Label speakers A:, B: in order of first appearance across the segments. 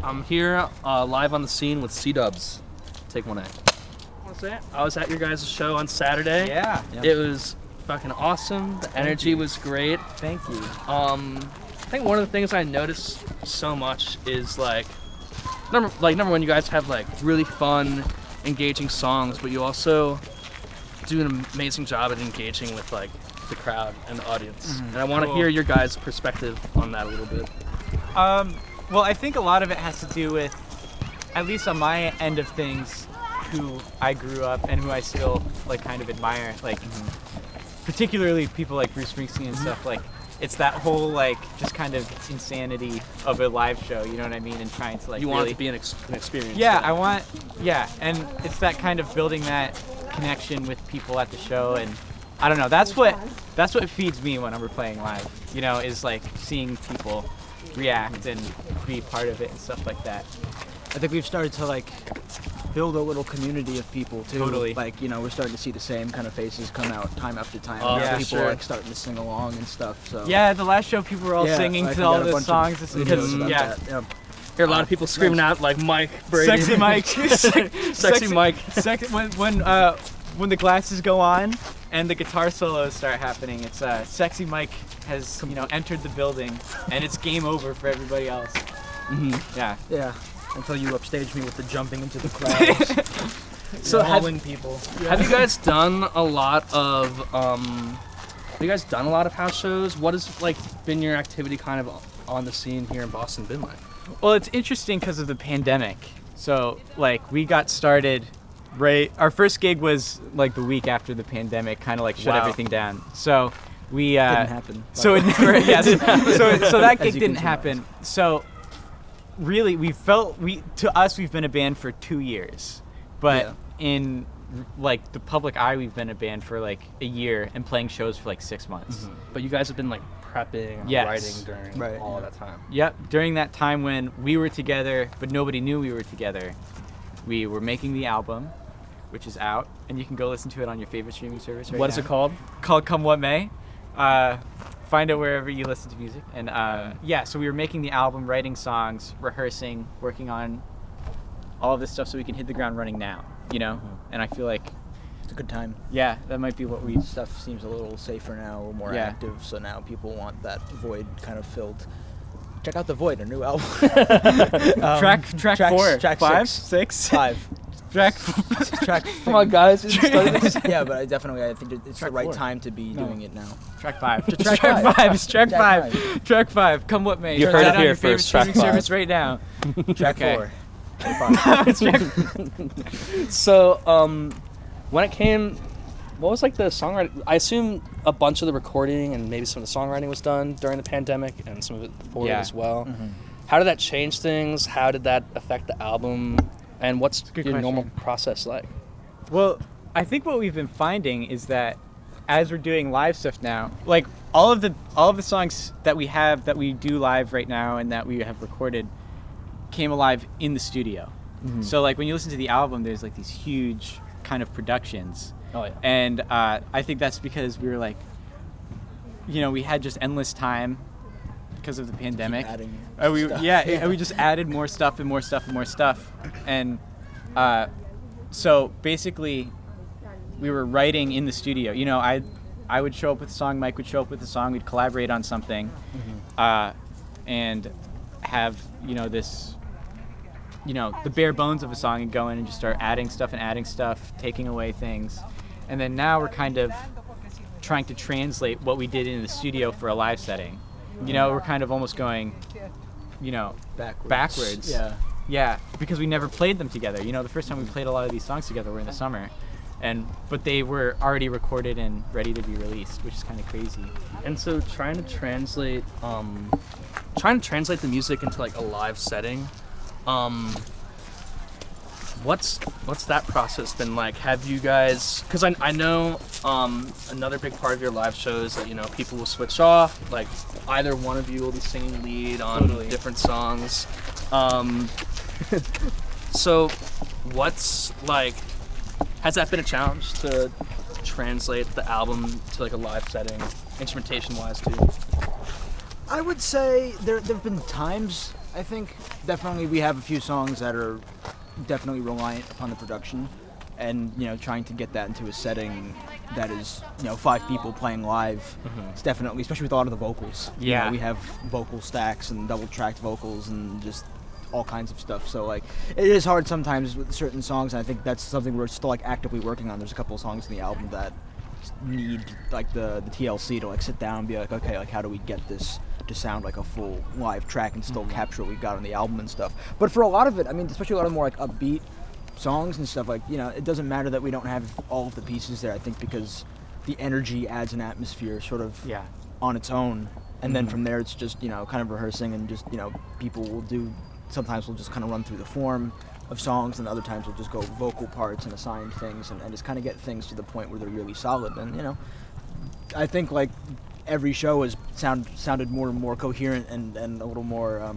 A: I'm here live on the scene with C-Dubs. Take 1A. I was at your guys' show on Saturday.
B: Yeah.
A: It was fucking awesome. The energy was great.
B: Thank you.
A: I think one of the things I noticed so much is number one, you guys have like really fun, engaging songs, but you also do an amazing job at engaging with like the crowd and the audience. And I want to hear your guys' perspective on that a little bit.
B: Well, I think a lot of it has to do with, at least on my end of things, who I grew up and who I still like kind of admire, like particularly people like Bruce Springsteen and stuff. Like it's that whole like just kind of insanity of a live show, you know what I mean? And trying to like
A: you want it to be an experience.
B: Yeah, I want, and it's that kind of building that connection with people at the show, and I don't know, that's what feeds me when we're playing live, you know, is like seeing people react and be part of it and stuff like that.
C: I think we've started to like build a little community of people too.
B: Totally.
C: Like, you know, we're starting to see the same kind of faces come out time after time. People like starting to sing along and stuff. So
B: yeah, the last show people were all singing to all the songs because
A: hear a lot of people screaming out like Mike Brady.
B: Sexy Mike.
A: Sexy Mike.
B: When the glasses go on and the guitar solos start happening, it's Sexy Mike has entered the building, and it's game over for everybody else.
C: Yeah. Until you upstage me with the jumping into the crowd.
A: So
C: people.
A: Have you guys done a lot of house shows? What has like been your activity kind of on the scene here in Boston been like?
B: Well, it's interesting because of the pandemic. So like we got started our first gig was like the week after the pandemic kind of like shut everything down. So we
C: didn't happen.
B: So it never so that gig didn't happen. So really we've been a band for 2 years, but in like the public eye we've been a band for like a year and playing shows for like 6 months.
A: But you guys have been like prepping and writing during all that time.
B: Yep, during that time when we were together but nobody knew we were together, we were making the album, which is out, and you can go listen to it on your favorite streaming service right now.
A: What is it called?
B: Called Come What May. Find it wherever you listen to music. And so we were making the album, writing songs, rehearsing, working on all of this stuff so we can hit the ground running now, you know? And I feel like
C: it's a good time.
B: Yeah, that might be what
C: Stuff seems a little safer now, a little more active, so now people want that void kind of filled. Check out The Void, a new album.
B: Track 4,
C: track
B: 5,
C: 6,
B: 6?
C: 5.
B: Track.
A: Come on, guys.
C: Yeah, but I think it's the right time to be doing it now.
B: Track 5.
C: Track 5.
B: It's track 5. Track 5. Come what may.
A: You heard it here first.
B: Track 5. Service right now.
C: Track 4.
A: So, when it came, what was like the songwriting? I assume a bunch of the recording and maybe some of the songwriting was done during the pandemic and some of it before it as well. How did that change things? How did that affect the album? And what's your normal process like?
B: Well, I think what we've been finding is that as we're doing live stuff now, like all of the songs that we do live right now and that we have recorded came alive in the studio. So like when you listen to the album, there's like these huge kind of productions.
A: Oh yeah.
B: And I think that's because we were like, we had just endless time because of the pandemic. We just added more stuff and more stuff and more stuff. And so basically we were writing in the studio. I would show up with a song, Mike would show up with a song, we'd collaborate on something, and have, this, the bare bones of a song, and go in and just start adding stuff, taking away things. And then now we're kind of trying to translate what we did in the studio for a live setting. We're kind of almost going, backwards. Yeah, because we never played them together. The first time we played a lot of these songs together were in the summer. But they were already recorded and ready to be released, which is kind of crazy.
A: And so trying to translate the music into like a live setting, what's that process been like? Have you guys, because I know another big part of your live shows that people will switch off, like either one of you will be singing lead on different songs, so what's like, has that been a challenge to translate the album to like a live setting, instrumentation wise too?
C: I would say there have been times I think definitely we have a few songs that are definitely reliant upon the production, and trying to get that into a setting that is 5 people playing live. It's definitely, especially with a lot of the vocals.
B: Yeah.
C: We have vocal stacks and double tracked vocals and just all kinds of stuff. So like it is hard sometimes with certain songs, and I think that's something we're still like actively working on. There's a couple of songs in the album that need like the TLC to like sit down and be like, okay, like how do we get this to sound like a full live track and still capture what we got on the album and stuff. But for a lot of it, I mean, especially a lot of more like upbeat songs and stuff, like it doesn't matter that we don't have all of the pieces there, I think, because the energy adds an atmosphere sort of on its own, and then from there it's just kind of rehearsing, and just people will do, sometimes we'll just kind of run through the form of songs, and other times we'll just go vocal parts and assign things, and just kind of get things to the point where they're really solid. And I think like every show has sounded more and more coherent and a little more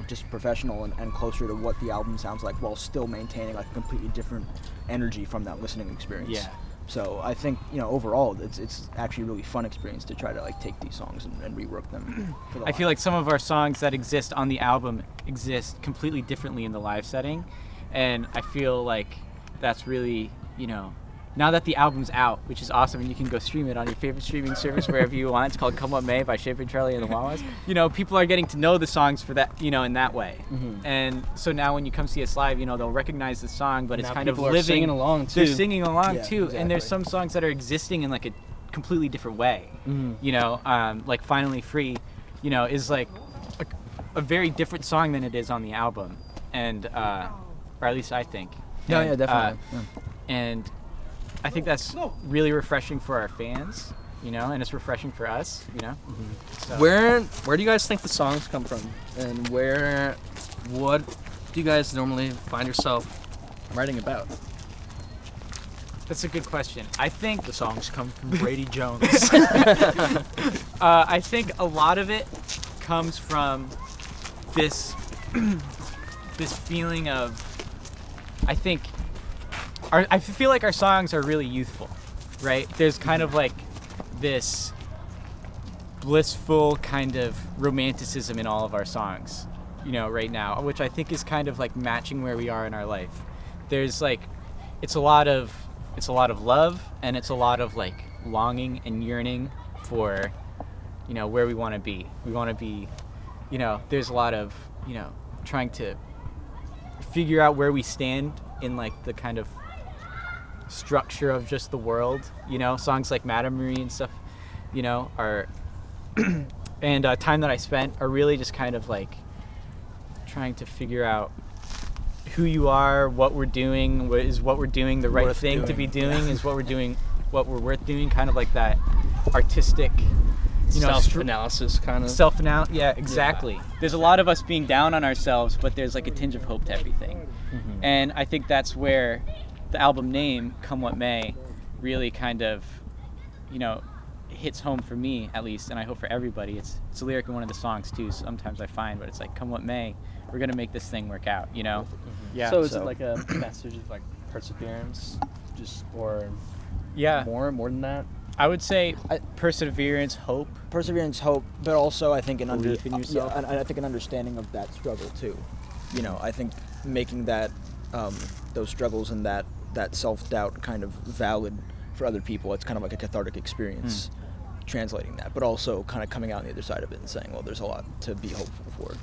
C: just professional and closer to what the album sounds like, while still maintaining like a completely different energy from that listening experience.
B: Yeah.
C: So I think overall it's actually a really fun experience to try to like take these songs and rework them.
B: I feel like some of our songs that exist on the album exist completely differently in the live setting, and I feel like that's really now that the album's out, which is awesome, and you can go stream it on your favorite streaming service wherever you want. It's called Come What May by Shape and Charlie and the Wawas. People are getting to know the songs for that, in that way. And so now when you come see us live, they'll recognize the song, but it's kind of living.
A: People are singing along too.
B: They're singing along too,
C: exactly.
B: and there's some songs that are existing in like a completely different way. Like Finally Free, is like a very different song than it is on the album, and or at least I think.
C: Yeah, definitely.
B: And I think that's really refreshing for our fans, and it's refreshing for us, So.
A: Where do you guys think the songs come from, and what do you guys normally find yourself writing about?
B: That's a good question. I think
C: The songs come from Brady Jones.
B: I think a lot of it comes from this feeling of, I feel like our songs are really youthful, right? There's kind of like this blissful kind of romanticism in all of our songs, right now, which I think is kind of like matching where we are in our life. There's like, it's a lot of love, and it's a lot of like longing and yearning for, where we want to be. We want to be, there's a lot of, trying to figure out where we stand in like the kind of structure of just the world. Songs like Madame Marie and stuff, are and Time That I Spent are really just kind of like trying to figure out who you are, what we're doing, what we're doing the right thing to be doing, is what we're doing, what we're worth doing, kind of like that artistic
A: self-analysis kind of.
B: Self-analysis, yeah, exactly. Yeah. There's a lot of us being down on ourselves, but there's like a tinge of hope to everything. And I think that's where the album name, Come What May, really kind of, hits home for me, at least, and I hope for everybody. It's a lyric in one of the songs too, sometimes I find, but it's like, come what may, we're going to make this thing work out, Yeah.
A: So is it like a message of like perseverance, or more than that?
B: I would say perseverance, hope,
C: but also I think
B: belief in yourself.
C: and I think an understanding of that struggle too. I think making that those struggles and that self-doubt kind of valid for other people. It's kind of like a cathartic experience, translating that, but also kind of coming out on the other side of it and saying, well, there's a lot to be hopeful for.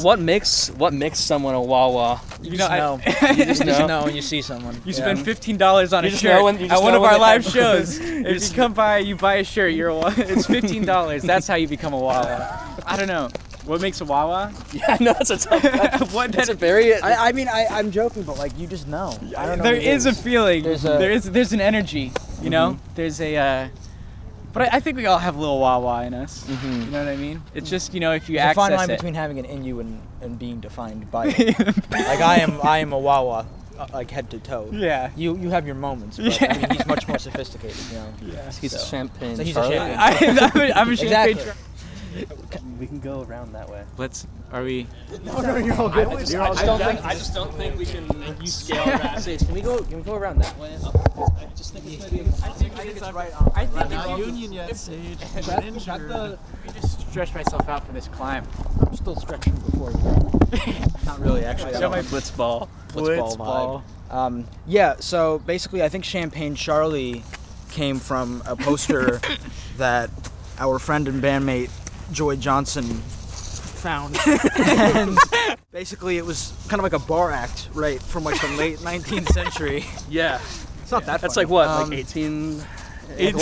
A: What makes someone a Wawa?
C: You just know. You just know when you see someone.
B: You spend $15 on a shirt at one of our live shows. If you come by, you buy a shirt. It's $15. That's how you become a Wawa. I don't know. What makes a Wawa?
A: Yeah, no, that's a tough question. That's a very...
C: I mean, I'm joking, but like, you just know. I don't know.
B: There is a feeling. There's an energy, There's a... But I think we all have a little Wawa in us. You know what I mean? It's just, if you access it. There's a fine line
C: between having it in you and being defined by it. Like, I am a Wawa, like head to toe.
B: Yeah.
C: You have your moments, but I mean, he's much more sophisticated,
A: Yeah. He's a champagne.
C: So he's
A: Charlie.
C: a champagne.
B: I'm a champagne.
C: Exactly.
A: We can go around that way.
B: Are we?
C: No, you're all good.
A: I just don't think we can scale around stage. Can we go around that way? I just think it's gonna be. I think it's right on.
D: I think it's union yet, Sage.
B: stretch myself out for this climb.
C: I'm still stretching before you. Not really, actually.
B: Show my blitzball.
C: Blitzball vibe. Yeah, so basically I think Champagne Charlie came from a poster that our friend and bandmate Joy Johnson found. And basically it was kind of like a bar act, right, from like the late 19th century.
A: Yeah.
C: It's not that
A: That's
C: funny.
A: like what, like 18...
C: late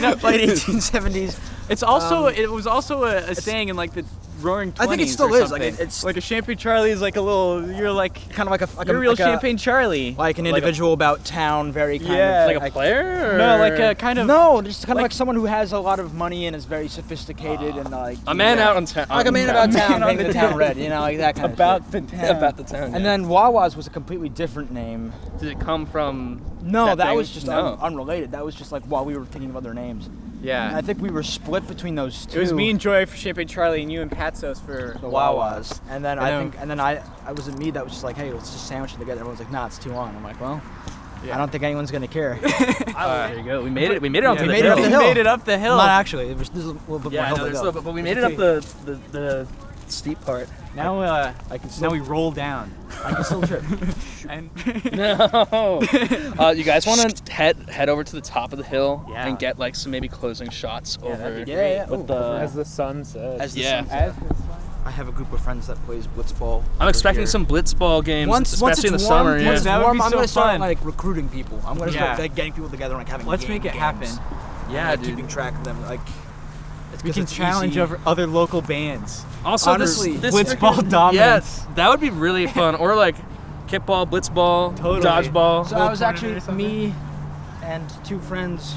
C: 1870s.
B: It's also it was also a saying in like the Roaring 20s.
C: I think it still
B: or
C: is.
B: something.
C: Like it's
B: like a Champagne Charlie is like a little. You're like
C: kind of like
B: you're a real
C: like
B: Champagne Charlie.
C: like an individual about town, very kind
B: Yeah.
C: of
A: Like a player? Or?
B: No, like a kind of.
C: No, just kind of like someone who has a lot of money and is very sophisticated and like
A: A man out on town.
C: like a man about town,
B: Man on
C: painting
B: the
C: the town
B: town.
C: red, you know, like that kind
B: about
C: of
B: the
C: shit.
B: town.
A: About the town.
C: And then Wawa's was a completely different name.
A: Did it come from...
C: No, that
A: thing?
C: was just
A: No.
C: unrelated. That was just like while we were thinking of other names. And
B: Yeah.
C: I think we were split between those two.
B: It was me and Joy for Champagne Charlie, and you and Patsos for
C: the
B: Wawa's.
C: Wawas. And then I was it me that was just like, hey, let's just sandwich it together. Everyone's like, nah, it's too long. I'm like, well,
B: Yeah.
C: I don't think anyone's gonna care.
A: There you go. We made it. We made it onto
C: we
A: the
C: made it
A: hill.
C: up the
B: We
C: hill.
B: made it up the hill.
C: Not actually. There's a little bit more
A: Yeah,
C: hill
A: no,
C: to
A: there's
C: go.
A: a little bit, but we made it up the steep part.
B: Now
C: I can still,
B: now we roll down.
C: I can still trip.
B: And
A: No. You guys want to head over to the top of the hill
B: Yeah.
A: and get like some maybe closing shots over
B: that'd be
C: great. Yeah.
A: with the.
D: As the sun sets.
C: As the
A: Yeah.
C: sun sets. I have a group of friends that plays blitzball.
A: I'm expecting some blitzball games, especially in the
C: it's
A: summer.
C: warm,
A: Yeah.
C: once it's
B: That would
C: warm,
B: be
C: I'm
B: so
C: gonna start
B: fun.
C: like recruiting people. I'm gonna start
B: Yeah.
C: like, getting people together and like having
B: let's make it happen.
C: games.
A: Yeah,
C: Like,
A: dude.
C: keeping track of them. Like
B: We can
C: it's
B: challenge
C: easy.
B: over other local bands.
A: Also,
C: Honestly,
A: this
B: blitzball
A: freaking-
B: dominance.
A: Yeah, that would be really fun. Or like kickball, blitzball,
B: Totally.
A: dodgeball.
C: So I was
B: tournament or
C: actually
B: something?
C: me and two friends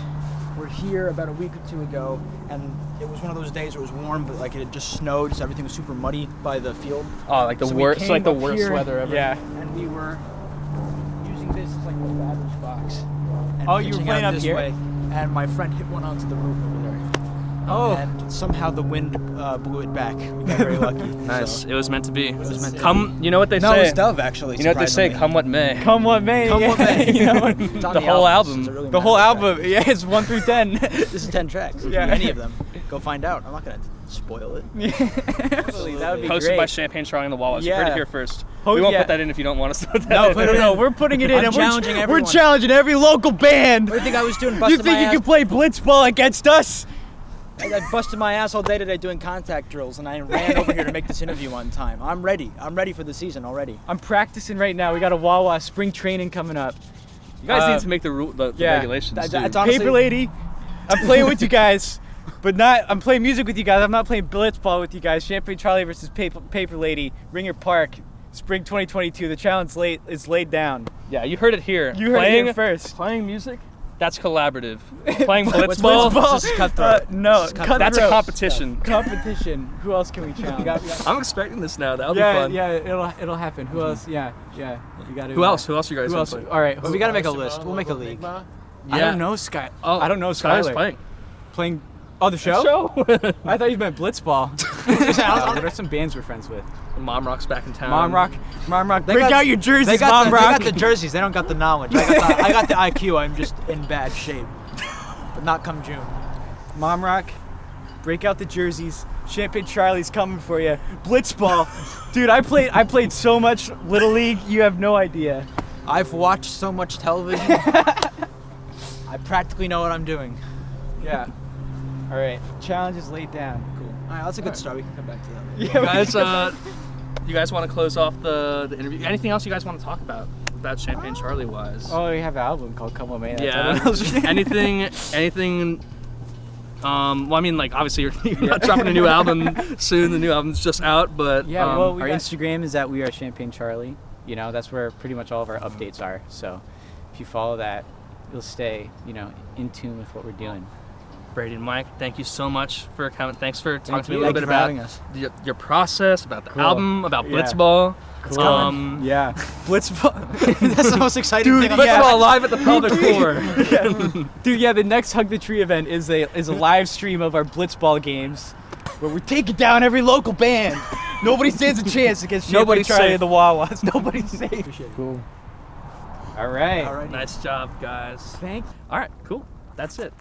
C: were here about a week or two ago, and it was one of those days where it was warm, but like it had just snowed, so everything was super muddy by the field.
A: Oh, like the
C: So we
A: worst,
C: came
A: like the
C: up
A: worst
C: here-
A: weather ever.
B: Yeah.
C: And we were using this as like a batter's box. And
B: Oh, you were
C: pitching
B: playing
C: out
B: up
C: this
B: here?
C: way, and my friend hit one onto the roof over there.
B: Oh.
C: And somehow the wind blew it back. We got very lucky.
A: Nice.
C: So.
A: It was meant to be. It
C: was meant to
A: Come, you know what they
C: No,
A: say.
C: it was Dove actually.
A: You know what they say.
C: surprisingly.
A: Come what may.
B: Come what may.
C: Come what may.
B: You know what?
C: It's on
A: The whole
C: album, so
A: album.
C: it doesn't
B: The
C: really
B: whole
C: matter.
B: album, yeah, it's 1 through 10.
C: This is 10 tracks.
B: Yeah.
C: Any of them. Go find out. I'm not gonna spoil it.
B: Absolutely, that would be
A: Posted
B: great.
A: by Champagne Charlie and the Wallace. You heard
B: Yeah.
A: it here first.
B: Oh,
A: we won't
B: yeah.
A: put that in if you don't want us to put that
C: No,
A: in.
C: put it in.
B: No, we're putting it in.
C: I'm
B: and
C: challenging
B: we're
C: everyone.
B: challenging every local band.
C: What do you think I was doing?
B: You
C: Busting
B: think
C: my
B: you
C: ass?
B: can play blitzball against us?
C: I busted my ass all day today doing contact drills, and I ran over here to make this interview on time. I'm ready. I'm ready for the season already.
B: I'm practicing right now. We got a Wawa spring training coming up.
A: You guys need to make the regulations.
C: That-
A: too.
C: that's honestly-
B: Paper Lady, I'm playing with you guys, but not. I'm playing music with you guys. I'm not playing blitzball with you guys. Champagne Charlie versus Paper Lady, Ringer Park, spring 2022. The challenge is laid down.
A: Yeah, you heard it here.
B: You heard it here first.
A: Playing music, that's collaborative. Playing
C: What's
A: blitzball,
C: This is cutthroat.
B: No,
C: This is cutthroat.
A: that's a
B: cutthroat.
A: competition.
B: Competition. Who else can we challenge?
A: I'm expecting this now. That'll
B: yeah,
A: be fun.
B: yeah, it'll happen. Who else? Yeah. You got to.
A: Who else? Who else are you guys
B: Who else?
A: playing?
B: All right.
C: We gotta make a list. We'll make a league.
B: I
A: Yeah.
B: don't know Sky.
A: Oh,
B: I don't know
A: Skylar's
B: Skylar.
A: playing.
B: Oh, the show?
A: Show.
B: I thought you meant blitzball. What are some bands we're friends with?
A: Mom Rock's back in town.
B: Mom Rock.
C: They
B: Break
C: got-
B: out your jerseys,
C: They got,
B: Mom
C: the,
B: Rock.
C: they got the jerseys. They don't got the knowledge. I got the IQ. I'm just in bad shape. But not come June.
B: Mom Rock. Break out the jerseys. Champagne Charlie's coming for you. Blitzball. Dude, I played so much Little League, you have no idea.
C: I've watched so much television. I practically know what I'm doing.
B: Yeah. All right. Challenge is laid down.
C: Cool. All right, that's a good start. We can come back to that.
B: Yeah.
A: You guys want to close off the interview? Anything else you guys want to talk about Champagne Charlie wise?
B: Oh, we have an album called Come On Man.
A: Yeah. anything? Well, I mean, like obviously you're not dropping a new album soon. The new album's just out, but
B: Yeah, well,
E: Our Instagram is at We Are Champagne Charlie. You know, that's where pretty much all of our updates are. So if you follow that, you'll stay, in tune with what we're doing.
A: Brady and Mike, thank you so much for coming. Thanks for talking
C: Thank
A: to me a
C: you.
A: little
C: Thank
A: bit
C: you for
A: about
C: having us.
A: your process, about the
B: Cool.
A: album, about
B: Yeah.
A: blitzball.
B: Cool. Yeah. Blitzball.
C: That's the most exciting
B: Dude,
C: thing.
A: Blitzball live at the pelvic floor.
B: Dude, yeah, the next Hug the Tree event is a live stream of our blitzball games where we're taking down every local band. Nobody stands a chance against Champagne
A: Nobody's
B: Charlie
A: safe.
B: and the Wawas. Nobody's safe.
C: Appreciate it.
B: Cool. All right.
C: All right.
A: Nice job, guys.
B: Thanks.
A: All right, cool. That's it.